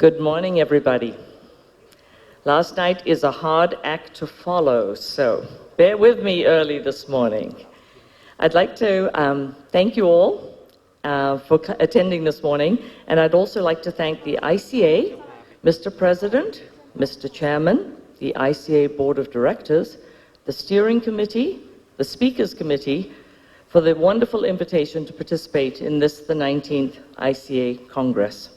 Good morning, everybody. Last night is a hard act to follow, so bear with me early this morning. I'd like to thank you all for attending this morning, and I'd also like to thank the ICA, Mr. President, Mr. Chairman, the ICA Board of Directors, the Steering Committee, the Speakers Committee, for the wonderful invitation to participate in this, the 19th ICA Congress.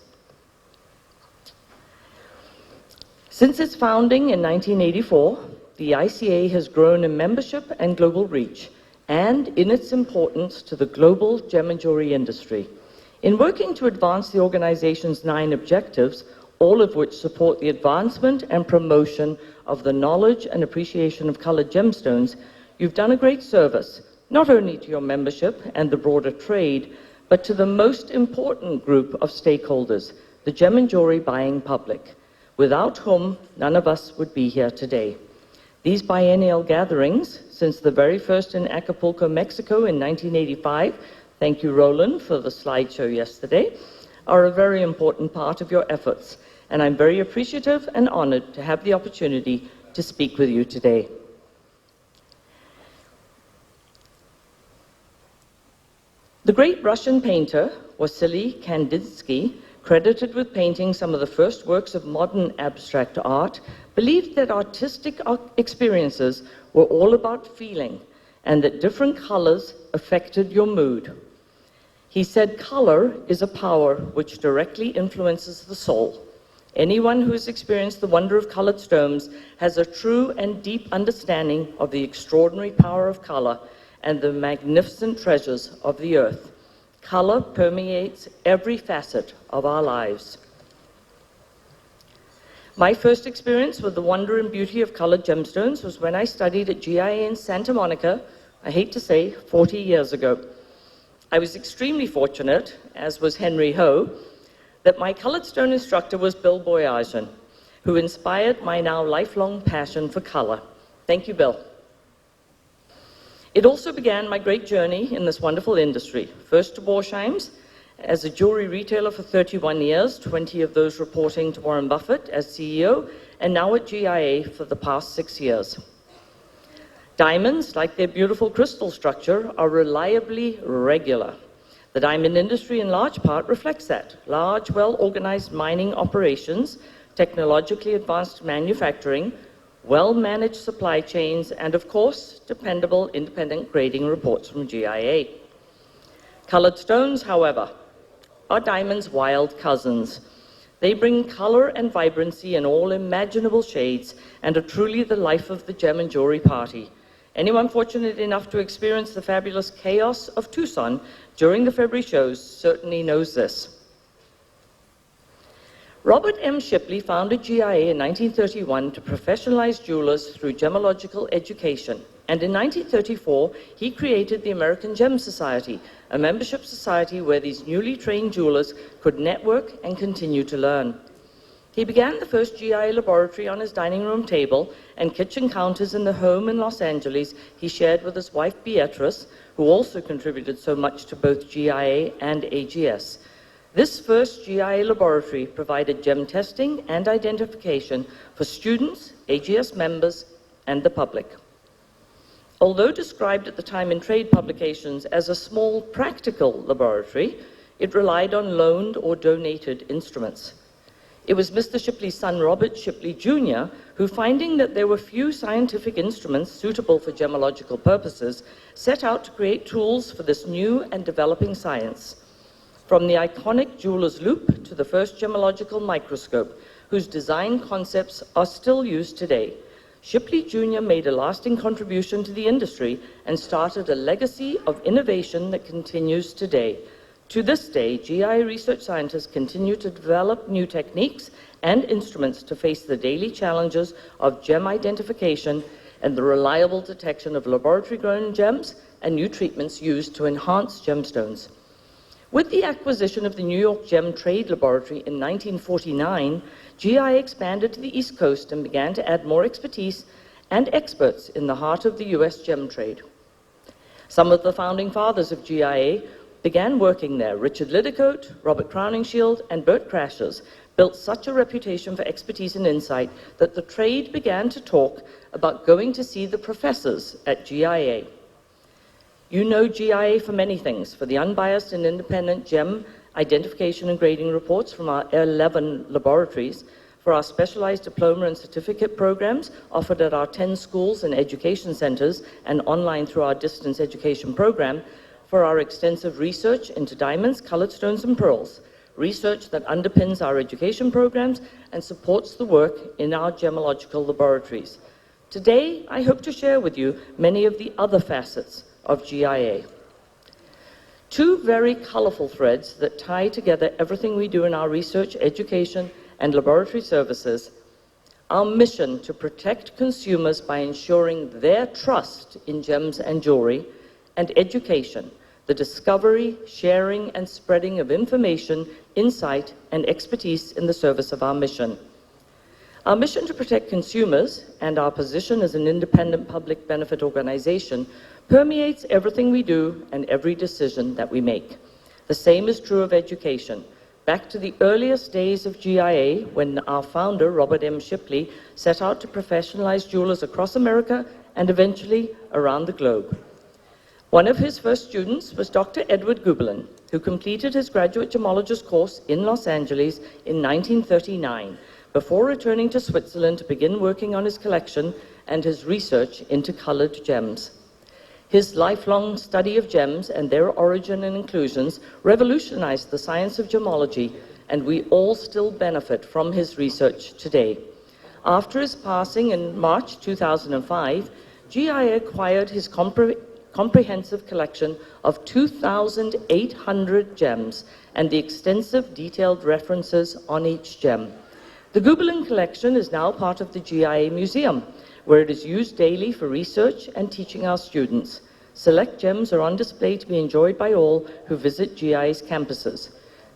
Since its founding in 1984, the ICA has grown in membership and global reach, and in its importance to the global gem and jewelry industry. In working to advance the organization's 9 objectives, all of which support the advancement and promotion of the knowledge and appreciation of colored gemstones, you've done a great service, not only to your membership and the broader trade, but to the most important group of stakeholders, the gem and jewelry buying public, without whom none of us would be here today. These biennial gatherings, since the very first in Acapulco, Mexico in 1985, thank you, Roland, for the slideshow yesterday, are a very important part of your efforts, and I'm very appreciative and honored to have the opportunity to speak with you today. The great Russian painter, Vasily Kandinsky, credited with painting some of the first works of modern abstract art, believed that artistic experiences were all about feeling and that different colors affected your mood. He said color is a power which directly influences the soul. Anyone who has experienced the wonder of colored stones has a true and deep understanding of the extraordinary power of color and the magnificent treasures of the earth. Color permeates every facet of our lives. My first experience with the wonder and beauty of colored gemstones was when I studied at GIA in Santa Monica, I hate to say, 40 years ago. I was extremely fortunate, as was Henry Ho, that my colored stone instructor was Bill Boyajian, who inspired my now lifelong passion for color. Thank you, Bill. It also began my great journey in this wonderful industry, first to Borsheim's as a jewelry retailer for 31 years, 20 of those reporting to Warren Buffett as CEO, and now at GIA for the past 6 years. Diamonds, like their beautiful crystal structure, are reliably regular. The diamond industry in large part reflects that. Large, well-organized mining operations, technologically advanced manufacturing, well-managed supply chains, and of course, dependable independent grading reports from GIA. Colored stones, however, are diamonds' wild cousins. They bring color and vibrancy in all imaginable shades and are truly the life of the gem and jewelry party. Anyone fortunate enough to experience the fabulous chaos of Tucson during the February shows certainly knows this. Robert M. Shipley founded GIA in 1931 to professionalize jewelers through gemological education, and in 1934 he created the American Gem Society, a membership society where these newly trained jewelers could network and continue to learn. He began the first GIA laboratory on his dining room table and kitchen counters in the home in Los Angeles he shared with his wife Beatrice, who also contributed so much to both GIA and AGS. This first GIA laboratory provided gem testing and identification for students, AGS members, and the public. Although described at the time in trade publications as a small practical laboratory, it relied on loaned or donated instruments. It was Mr. Shipley's son, Robert Shipley Jr., who, finding that there were few scientific instruments suitable for gemological purposes, set out to create tools for this new and developing science. From the iconic jeweler's loupe to the first gemological microscope, whose design concepts are still used today, Shipley Jr. made a lasting contribution to the industry and started a legacy of innovation that continues today. To this day, GIA research scientists continue to develop new techniques and instruments to face the daily challenges of gem identification and the reliable detection of laboratory-grown gems and new treatments used to enhance gemstones. With the acquisition of the New York Gem Trade Laboratory in 1949, GIA expanded to the East Coast and began to add more expertise and experts in the heart of the U.S. gem trade. Some of the founding fathers of GIA began working there. Richard Liddicoat, Robert Crowningshield, and Bert Crashers built such a reputation for expertise and insight that the trade began to talk about going to see the professors at GIA. You know GIA for many things, for the unbiased and independent GEM identification and grading reports from our 11 laboratories, for our specialized diploma and certificate programs offered at our 10 schools and education centers and online through our distance education program, for our extensive research into diamonds, colored stones, and pearls, research that underpins our education programs and supports the work in our gemological laboratories. Today, I hope to share with you many of the other facets of GIA. Two very colorful threads that tie together everything we do in our research, education, and laboratory services: our mission to protect consumers by ensuring their trust in gems and jewelry, and education, the discovery, sharing, and spreading of information, insight, and expertise in the service of our mission. Our mission to protect consumers and our position as an independent public benefit organization permeates everything we do and every decision that we make. The same is true of education. Back to the earliest days of GIA, when our founder, Robert M. Shipley, set out to professionalize jewelers across America and eventually around the globe. One of his first students was Dr. Edward Gubelin, who completed his graduate gemologist course in Los Angeles in 1939, before returning to Switzerland to begin working on his collection and his research into colored gems. His lifelong study of gems and their origin and inclusions revolutionized the science of gemology, and we all still benefit from his research today. After his passing in March 2005, GIA acquired his comprehensive collection of 2,800 gems and the extensive detailed references on each gem. The Gubelin collection is now part of the GIA Museum, where it is used daily for research and teaching our students. Select gems are on display to be enjoyed by all who visit GIA's campuses.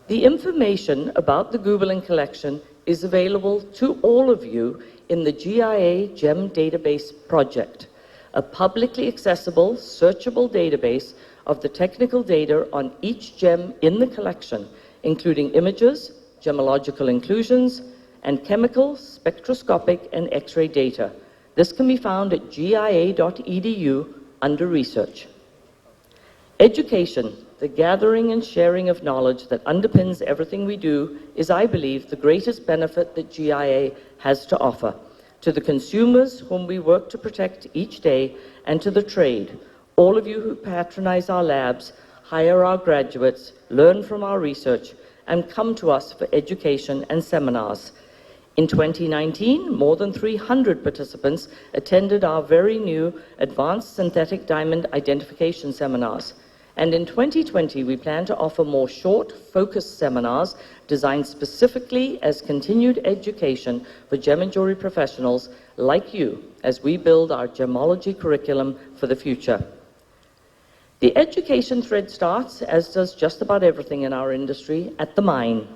The information about the Gubelin collection is available to all of you in the GIA Gem Database Project, a publicly accessible, searchable database of the technical data on each gem in the collection, including images, gemological inclusions, and chemical, spectroscopic, and X-ray data. This can be found at gia.edu under research. Education, the gathering and sharing of knowledge that underpins everything we do, is, I believe, the greatest benefit that GIA has to offer. To the consumers whom we work to protect each day, and to the trade, all of you who patronize our labs, hire our graduates, learn from our research, and come to us for education and seminars. In 2019, more than 300 participants attended our very new Advanced Synthetic Diamond Identification seminars. And in 2020, we plan to offer more short, focused seminars designed specifically as continued education for gem and jewelry professionals like you as we build our gemology curriculum for the future. The education thread starts, as does just about everything in our industry, at the mine.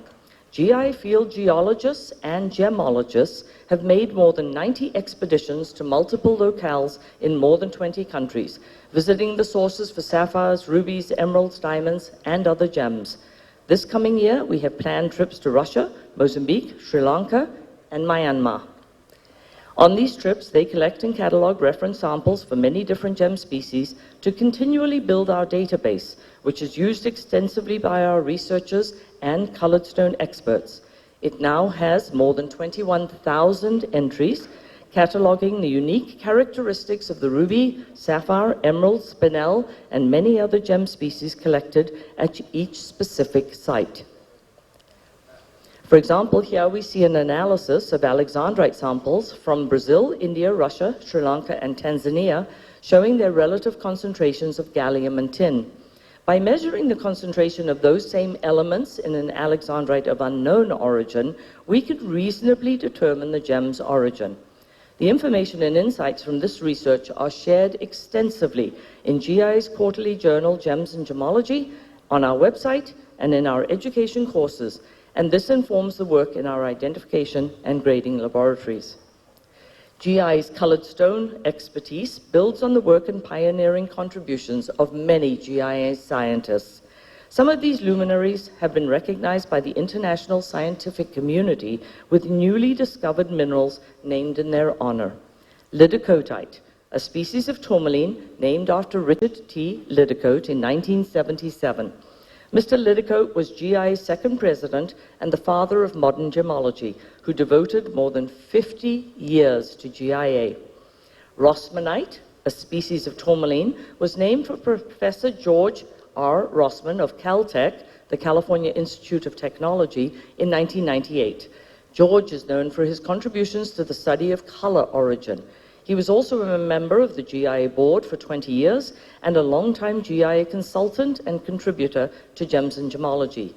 GI field geologists and gemologists have made more than 90 expeditions to multiple locales in more than 20 countries, visiting the sources for sapphires, rubies, emeralds, diamonds, and other gems. This coming year, we have planned trips to Russia, Mozambique, Sri Lanka, and Myanmar. On these trips, they collect and catalog reference samples for many different gem species to continually build our database, which is used extensively by our researchers and colored stone experts. It now has more than 21,000 entries, cataloging the unique characteristics of the ruby, sapphire, emerald, spinel, and many other gem species collected at each specific site. For example, here we see an analysis of alexandrite samples from Brazil, India, Russia, Sri Lanka, and Tanzania, showing their relative concentrations of gallium and tin. By measuring the concentration of those same elements in an alexandrite of unknown origin, we could reasonably determine the gem's origin. The information and insights from this research are shared extensively in GI's quarterly journal, Gems and Gemology, on our website, and in our education courses, and this informs the work in our identification and grading laboratories. GI's colored stone expertise builds on the work and pioneering contributions of many GIA scientists. Some of these luminaries have been recognized by the international scientific community with newly discovered minerals named in their honor. Lidocotite, a species of tourmaline named after Richard T. Lidocote in 1977. Mr. Lidocote was GIA's second president and the father of modern gemology, who devoted more than 50 years to GIA. Rossmanite, a species of tourmaline, was named for Professor George R. Rossman of Caltech, the California Institute of Technology, in 1998. George is known for his contributions to the study of color origin. He was also a member of the GIA board for 20 years and a longtime GIA consultant and contributor to Gems and Gemology.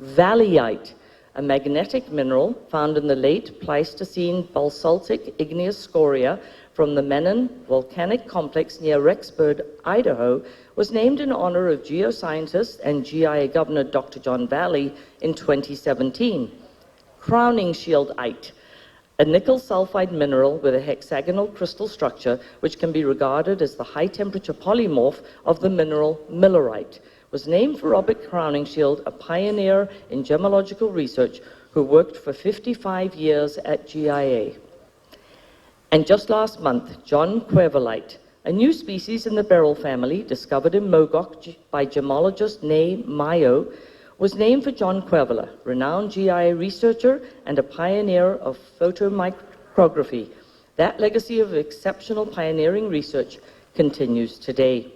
Valleyite, a magnetic mineral found in the late Pleistocene basaltic igneous scoria from the Menon volcanic complex near Rexburg, Idaho, was named in honor of geoscientist and GIA Governor Dr. John Valley in 2017. Crowning shieldite, a nickel sulfide mineral with a hexagonal crystal structure which can be regarded as the high-temperature polymorph of the mineral millerite, was named for Robert Crowningshield, a pioneer in gemological research who worked for 55 years at GIA. And just last month, John Queverlite, a new species in the beryl family discovered in Mogok by gemologist Nay Mayo, was named for John Queveler, renowned GIA researcher and a pioneer of photomicrography. That legacy of exceptional pioneering research continues today.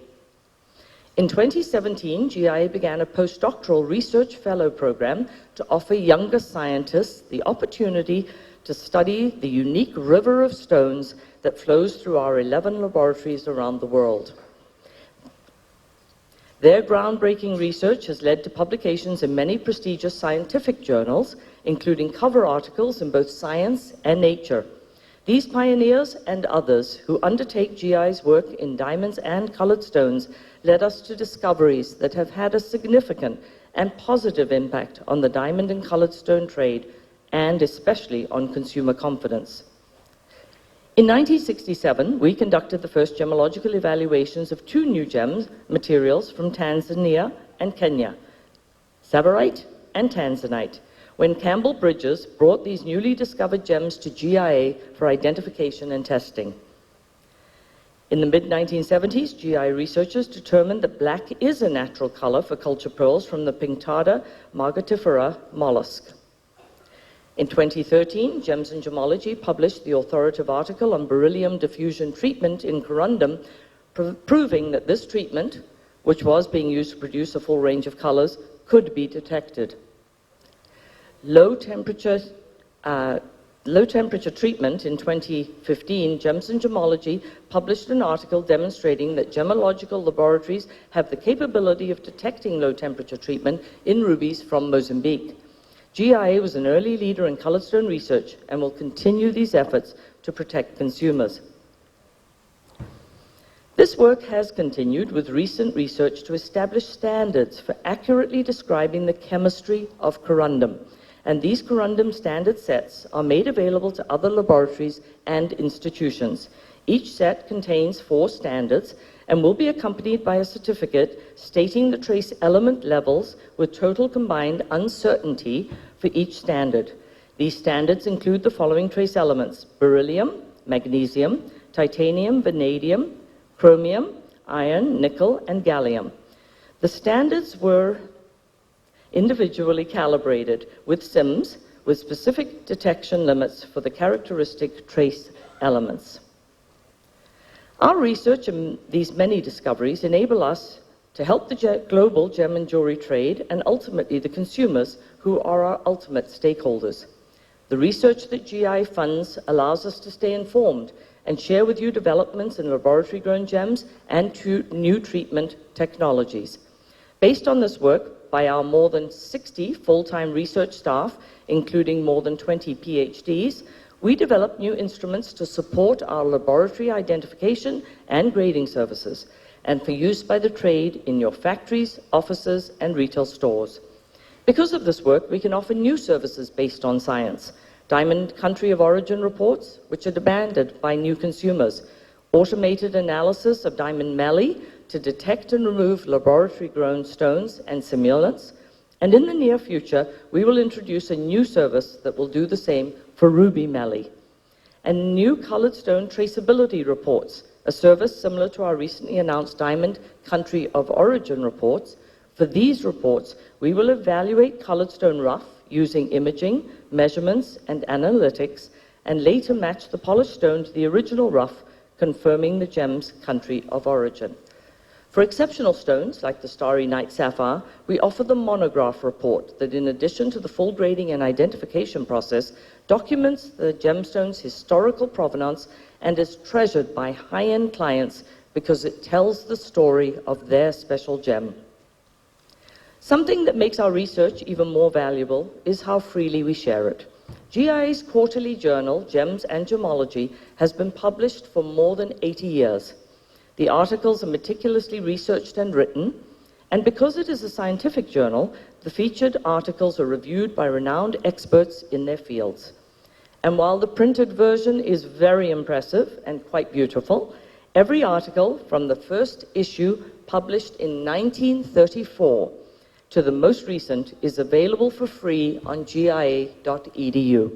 In 2017, GIA began a postdoctoral research fellow program to offer younger scientists the opportunity to study the unique river of stones that flows through our 11 laboratories around the world. Their groundbreaking research has led to publications in many prestigious scientific journals, including cover articles in both Science and Nature. These pioneers and others who undertake GI's work in diamonds and colored stones led us to discoveries that have had a significant and positive impact on the diamond and colored stone trade, and especially on consumer confidence. In 1967, we conducted the first gemological evaluations of two new gems materials from Tanzania and Kenya, tsavorite and tanzanite, when Campbell Bridges brought these newly discovered gems to GIA for identification and testing. In the mid-1970s, GIA researchers determined that black is a natural color for culture pearls from the Pinctada margatifera mollusk. In 2013, Gems and Gemology published the authoritative article on beryllium diffusion treatment in corundum, proving that this treatment, which was being used to produce a full range of colors, could be detected. Low temperature treatment in 2015, Gems and Gemology published an article demonstrating that gemological laboratories have the capability of detecting low temperature treatment in rubies from Mozambique. GIA was an early leader in colored stone research and will continue these efforts to protect consumers. This work has continued with recent research to establish standards for accurately describing the chemistry of corundum, and these corundum standard sets are made available to other laboratories and institutions. Each set contains 4 standards and will be accompanied by a certificate stating the trace element levels with total combined uncertainty for each standard. These standards include the following trace elements: beryllium, magnesium, titanium, vanadium, chromium, iron, nickel, and gallium. The standards were individually calibrated with SIMS with specific detection limits for the characteristic trace elements. Our research and these many discoveries enable us to help the global gem and jewelry trade and ultimately the consumers who are our ultimate stakeholders. The research that GI funds allows us to stay informed and share with you developments in laboratory-grown gems and new treatment technologies. Based on this work by our more than 60 full-time research staff, including more than 20 PhDs, we develop new instruments to support our laboratory identification and grading services, and for use by the trade in your factories, offices, and retail stores. Because of this work, we can offer new services based on science. Diamond country of origin reports, which are demanded by new consumers. Automated analysis of diamond melee to detect and remove laboratory-grown stones and simulants, and in the near future, we will introduce a new service that will do the same for ruby melly. And new colored stone traceability reports, a service similar to our recently announced Diamond Country of Origin reports. For these reports, we will evaluate colored stone rough using imaging, measurements, and analytics, and later match the polished stone to the original rough, confirming the gem's country of origin. For exceptional stones, like the Starry Night Sapphire, we offer the monograph report that, in addition to the full grading and identification process, documents the gemstone's historical provenance and is treasured by high-end clients because it tells the story of their special gem. Something that makes our research even more valuable is how freely we share it. GIA's quarterly journal, Gems and Gemology, has been published for more than 80 years. The articles are meticulously researched and written, and because it is a scientific journal, the featured articles are reviewed by renowned experts in their fields. And while the printed version is very impressive and quite beautiful, every article from the first issue published in 1934 to the most recent is available for free on gia.edu.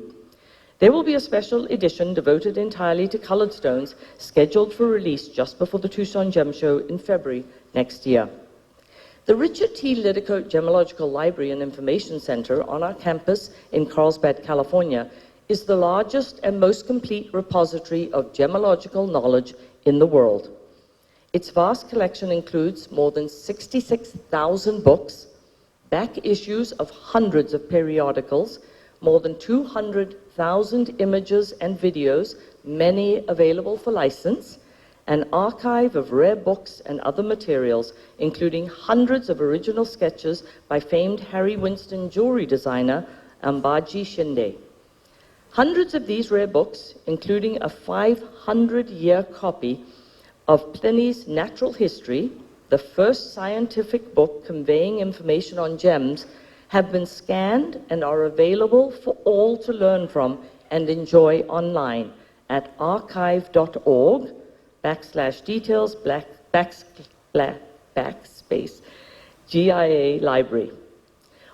There will be a special edition devoted entirely to colored stones scheduled for release just before the Tucson Gem Show in February next year. The Richard T. Liddicoat Gemological Library and Information Center on our campus in Carlsbad, California, is the largest and most complete repository of gemological knowledge in the world. Its vast collection includes more than 66,000 books, back issues of hundreds of periodicals, more than 200,000 images and videos, many available for license, an archive of rare books and other materials, including hundreds of original sketches by famed Harry Winston jewelry designer Ambaji Shinde. Hundreds of these rare books, including a 500-year copy of Pliny's Natural History, the first scientific book conveying information on gems, have been scanned and are available for all to learn from and enjoy online at archive.org/details/backspace GIA Library.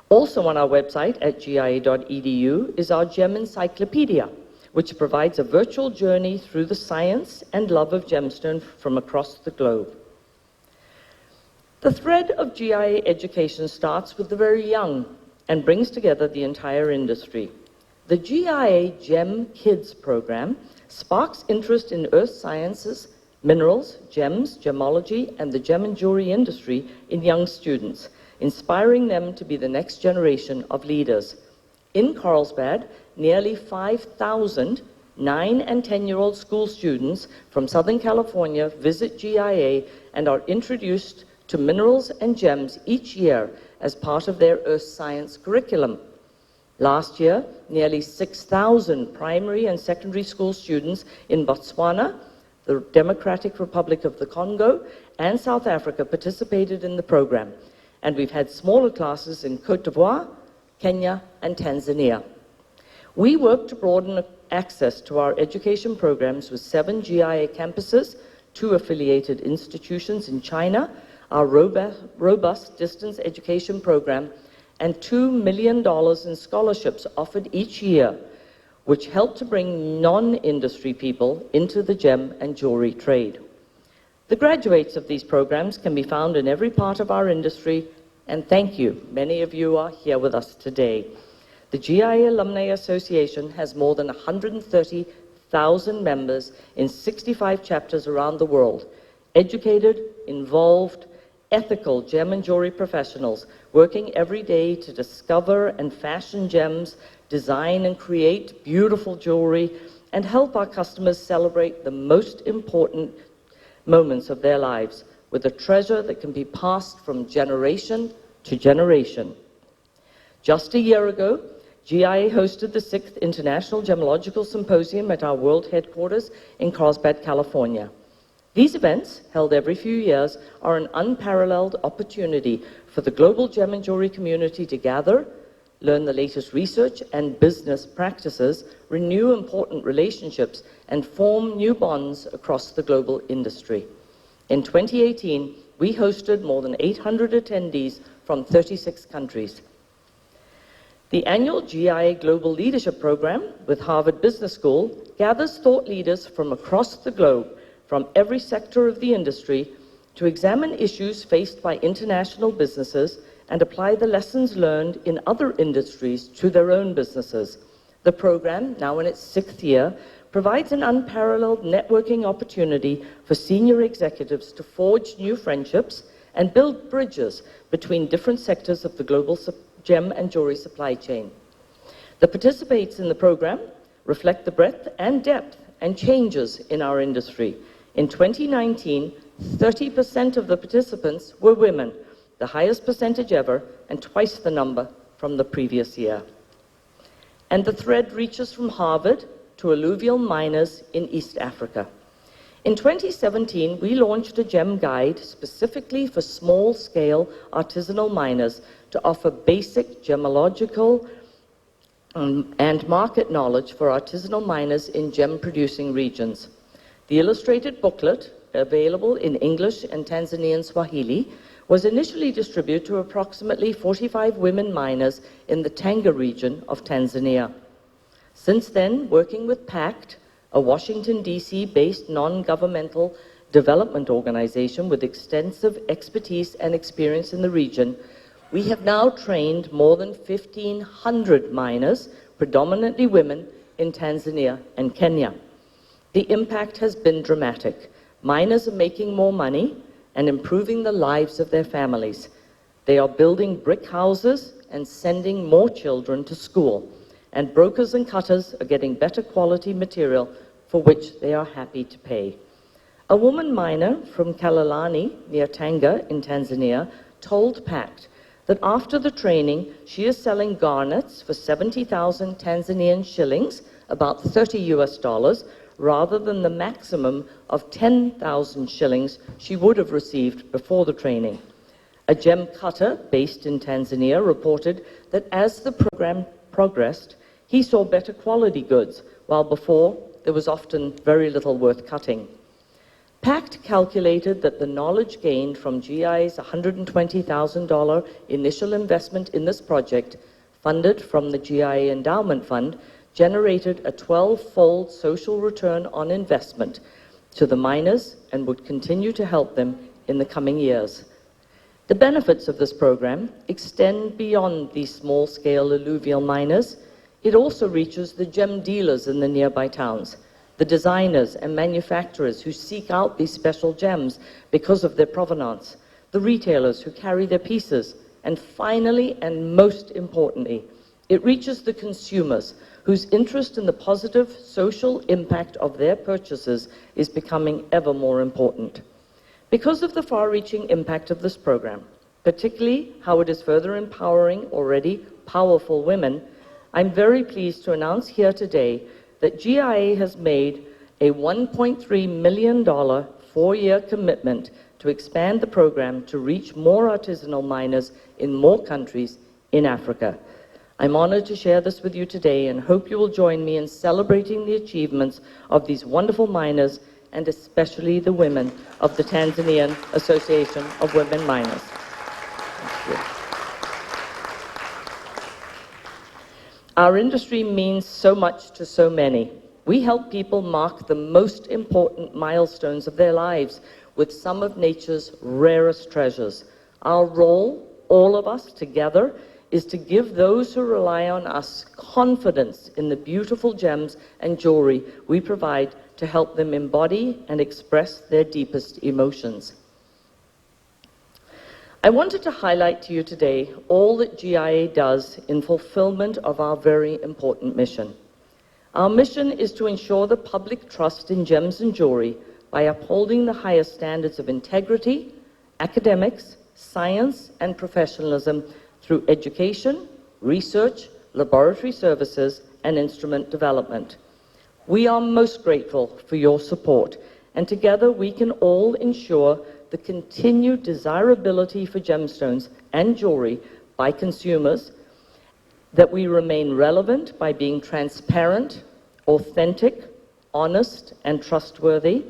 Also on our website at gia.edu is our Gem Encyclopedia, which provides a virtual journey through the science and love of gemstone from across the globe. The thread of GIA education starts with the very young and brings together the entire industry. The GIA Gem Kids program sparks interest in earth sciences, minerals, gems, gemology, and the gem and jewelry industry in young students, inspiring them to be the next generation of leaders. In Carlsbad, nearly 5,000 9- and 10-year-old school students from Southern California visit GIA and are introduced to minerals and gems each year as part of their earth science curriculum. Last year, nearly 6,000 primary and secondary school students in Botswana, the Democratic Republic of the Congo, and South Africa participated in the program, and we've had smaller classes in Cote d'Ivoire, Kenya, and Tanzania. We work to broaden access to our education programs with 7 GIA campuses, 2 affiliated institutions in China, our robust distance education program, and $2 million in scholarships offered each year, which help to bring non-industry people into the gem and jewelry trade. The graduates of these programs can be found in every part of our industry, and thank you. Many of you are here with us today. The GIA Alumni Association has more than 130,000 members in 65 chapters around the world, educated, involved, ethical gem and jewelry professionals working every day to discover and fashion gems, design and create beautiful jewelry, and help our customers celebrate the most important moments of their lives with a treasure that can be passed from generation to generation. Just a year ago, GIA hosted the 6th International Gemological Symposium at our world headquarters in Carlsbad, California. These events, held every few years, are an unparalleled opportunity for the global gem and jewelry community to gather, learn the latest research and business practices, renew important relationships, and form new bonds across the global industry. In 2018, we hosted more than 800 attendees from 36 countries. The annual GIA Global Leadership Program with Harvard Business School gathers thought leaders from across the globe, from every sector of the industry, to examine issues faced by international businesses and apply the lessons learned in other industries to their own businesses. The program, now in its 6th year, provides an unparalleled networking opportunity for senior executives to forge new friendships and build bridges between different sectors of the global gem and jewelry supply chain. The participants in the program reflect the breadth and depth and changes in our industry. In 2019, 30% of the participants were women, the highest percentage ever, and twice the number from the previous year. And the thread reaches from Harvard to alluvial miners in East Africa. In 2017, we launched a gem guide specifically for small-scale artisanal miners to offer basic gemological and market knowledge for artisanal miners in gem-producing regions. The illustrated booklet, available in English and Tanzanian Swahili, was initially distributed to approximately 45 women miners in the Tanga region of Tanzania. Since then, working with PACT, a Washington, D.C.-based non-governmental development organization with extensive expertise and experience in the region, we have now trained more than 1,500 miners, predominantly women, in Tanzania and Kenya. The impact has been dramatic. Miners are making more money and improving the lives of their families. They are building brick houses and sending more children to school. And brokers and cutters are getting better quality material for which they are happy to pay. A woman miner from Kalolani, near Tanga in Tanzania, told PACT that after the training, she is selling garnets for 70,000 Tanzanian shillings, about $30 US, rather than the maximum of 10,000 shillings she would have received before the training. A gem cutter based in Tanzania reported that as the program progressed, he saw better quality goods, while before there was often very little worth cutting. PACT calculated that the knowledge gained from GI's $120,000 initial investment in this project, funded from the GIA Endowment Fund, generated a 12-fold social return on investment to the miners and would continue to help them in the coming years. The benefits of this program extend beyond these small-scale alluvial miners. It also reaches the gem dealers in the nearby towns, the designers and manufacturers who seek out these special gems because of their provenance, the retailers who carry their pieces, and finally, and most importantly, it reaches the consumers whose interest in the positive social impact of their purchases is becoming ever more important. Because of the far-reaching impact of this program, particularly how it is further empowering already powerful women, I'm very pleased to announce here today that GIA has made a $1.3 million 4-year commitment to expand the program to reach more artisanal miners in more countries in Africa. I'm honored to share this with you today and hope you will join me in celebrating the achievements of these wonderful miners and especially the women of the Tanzanian Association of Women Miners. Thank you. Our industry means so much to so many. We help people mark the most important milestones of their lives with some of nature's rarest treasures. Our role, all of us together, is to give those who rely on us confidence in the beautiful gems and jewelry we provide to help them embody and express their deepest emotions. I wanted to highlight to you today all that GIA does in fulfillment of our very important mission. Our mission is to ensure the public trust in gems and jewelry by upholding the highest standards of integrity, academics, science, and professionalism through education, research, laboratory services, and instrument development. We are most grateful for your support, and together we can all ensure the continued desirability for gemstones and jewelry by consumers, that we remain relevant by being transparent, authentic, honest, and trustworthy,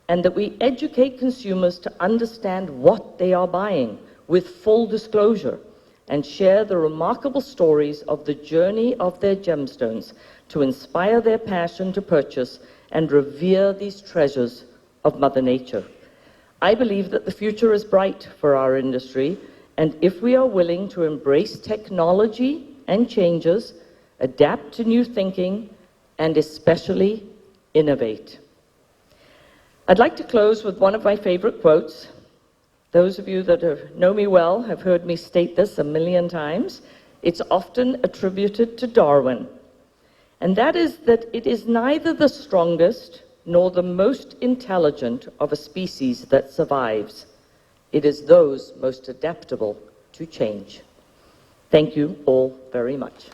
and that we educate consumers to understand what they are buying with full disclosure, and share the remarkable stories of the journey of their gemstones to inspire their passion to purchase and revere these treasures of Mother Nature. I believe that the future is bright for our industry, and if we are willing to embrace technology and changes, adapt to new thinking, and especially innovate. I'd like to close with one of my favorite quotes. Those of you that know me well have heard me state this a million times. It's often attributed to Darwin. And that is that it is neither the strongest nor the most intelligent of a species that survives. It is those most adaptable to change. Thank you all very much.